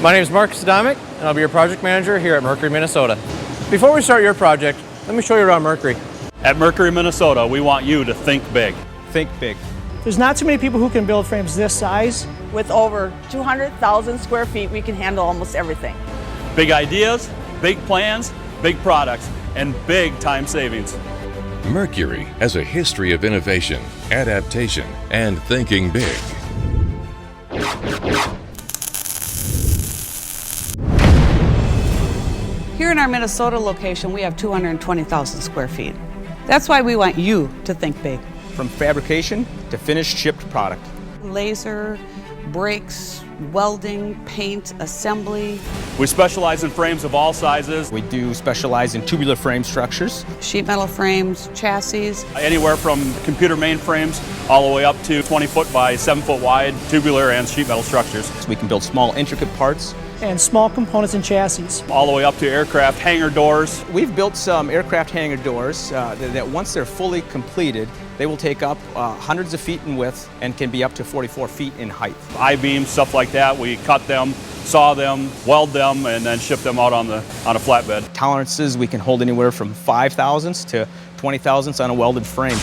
My name is Mark Sadamic, and I'll be your project manager here at Mercury, Minnesota. Before we start your project, let me show you around Mercury. At Mercury, Minnesota, we want you to think big. Think big. There's not too many people who can build frames this size. With over 200,000 square feet, we can handle almost everything. Big ideas, big plans, big products, and big time savings. Mercury has a history of innovation, adaptation, and thinking big. Here in our Minnesota location, we have 220,000 square feet. That's why we want you to think big. From fabrication to finished shipped product. Laser, brakes, welding, paint, assembly. We specialize in frames of all sizes, We do specialize in tubular frame structures. Sheet metal frames, chassis. anywhere from computer mainframes all the way up to 20-foot by 7-foot wide tubular and sheet metal structures, So we can build small, intricate parts. And small components and chassis. all the way up to aircraft hangar doors. We've built some aircraft hangar doors that once they're fully completed, they will take up hundreds of feet in width and can be up to 44 feet in height. I-beams, stuff like that. We cut them, saw them, weld them, and then ship them out on a flatbed. Tolerances, we can hold anywhere from 5 thousandths to 20 thousandths on a welded frame.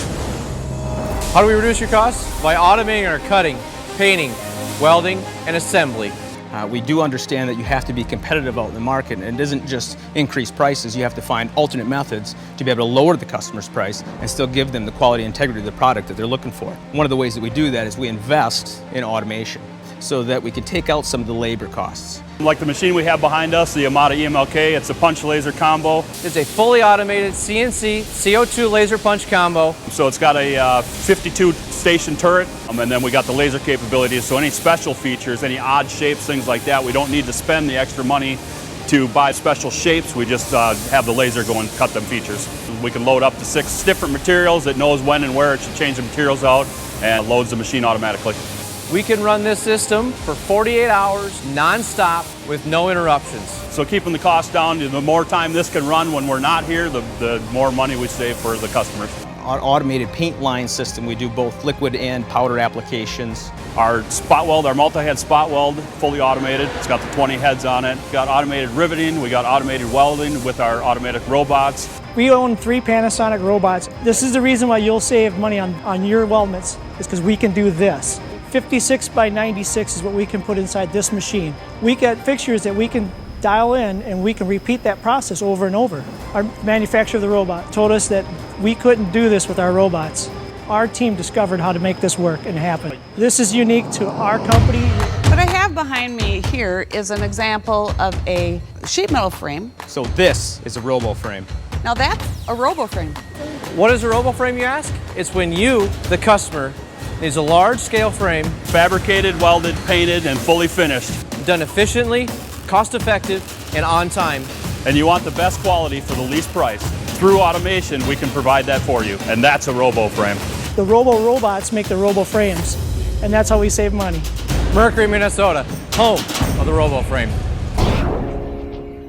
How do we reduce your costs? By automating our cutting, painting, welding, and assembly. We do understand that you have to be competitive out in the market, and it isn't just increase prices. You have to find alternate methods to be able to lower the customer's price and still give them the quality and integrity of the product that they're looking for. One of the ways that we do that is we invest in automation so that we can take out some of the labor costs. Like the machine we have behind us, the Amada EMLK, it's a punch laser combo. It's a fully automated CNC CO2 laser punch combo. So it's got a 52 station turret, and then we got the laser capabilities. So any special features, any odd shapes, things like that, we don't need to spend the extra money to buy special shapes. We just have the laser go and cut them features. We can load up to 6 different materials. It knows when and where it should change the materials out and loads the machine automatically. We can run this system for 48 hours non-stop with no interruptions. So keeping the cost down, the more time this can run when we're not here, the more money we save for the customers. Our automated paint line system, we do both liquid and powder applications. Our spot weld, our multi-head spot weld, fully automated. It's got the 20 heads on it. Got automated riveting, we got automated welding with our automatic robots. We own 3 Panasonic robots. This is the reason why you'll save money on your weldments, is because we can do this. 56 by 96 is what we can put inside this machine. We got fixtures that we can dial in, and we can repeat that process over and over. Our manufacturer of the robot told us that we couldn't do this with our robots. Our team discovered how to make this work and happen. This is unique to our company. What I have behind me here is an example of a sheet metal frame. So this is a Roboframe. Now that's a Roboframe. What is a Roboframe, you ask? It's when you, the customer, needs a large-scale frame Fabricated, welded, painted, and fully finished. done efficiently, cost-effective, and on time. And you want the best quality for the least price. Through automation, we can provide that for you, and that's a Roboframe. The robots make the frames, and that's how we save money. Mercury, Minnesota, home of the Roboframe.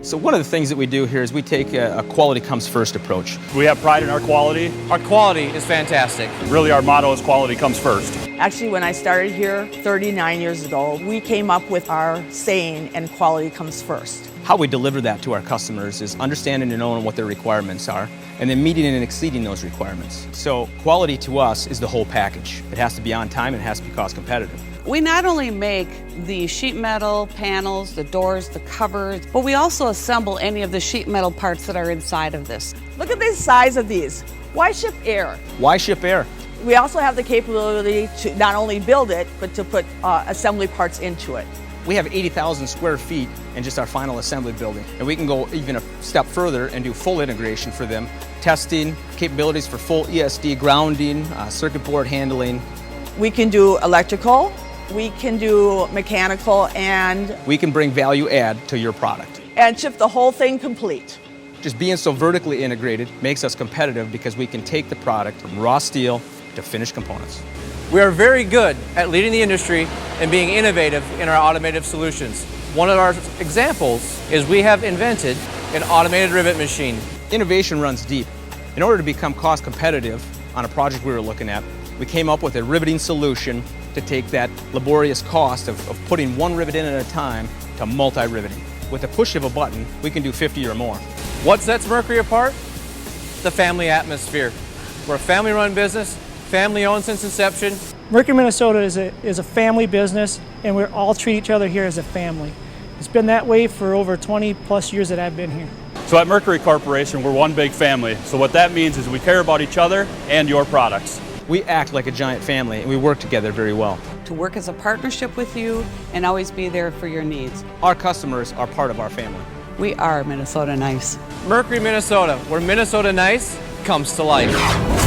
So one of the things that we do here is we take a quality comes first approach. We have pride in our quality. Our quality is fantastic. Really, our motto is quality comes first. Actually, when I started here 39 years ago, we came up with our saying, and quality comes first. How we deliver that to our customers is understanding and knowing what their requirements are, and then meeting and exceeding those requirements. So quality to us is the whole package. It has to be on time and it has to be cost competitive. We not only make the sheet metal panels, the doors, the covers, but we also assemble any of the sheet metal parts that are inside of this. Look at the size of these. Why ship air? Why ship air? We also have the capability to not only build it, but to put assembly parts into it. We have 80,000 square feet in just our final assembly building, and we can go even a step further and do full integration for them. Testing, capabilities for full ESD grounding, circuit board handling. We can do electrical, we can do mechanical, and We can bring value add to your product. ship the whole thing complete. Just being so vertically integrated makes us competitive because we can take the product from raw steel to finished components. We are very good at leading the industry and being innovative in our automated solutions. One of our examples is we have invented an automated rivet machine. Innovation runs deep. In order to become cost competitive on a project we were looking at, we came up with a riveting solution to take that laborious cost of putting one rivet in at a time to multi-riveting. With the push of a button, we can do 50 or more. What sets Mercury apart? The family atmosphere. We're a family-run business, family-owned since inception. Mercury Minnesota is a family business, and we all treat each other here as a family. It's been that way for over 20 plus years that I've been here. So at Mercury Corporation, we're one big family. So what that means is we care about each other and your products. We act like a giant family, and we work together very well. To work as a partnership with you and always be there for your needs. Our customers are part of our family. We are Minnesota Nice. Mercury Minnesota, where Minnesota Nice comes to life.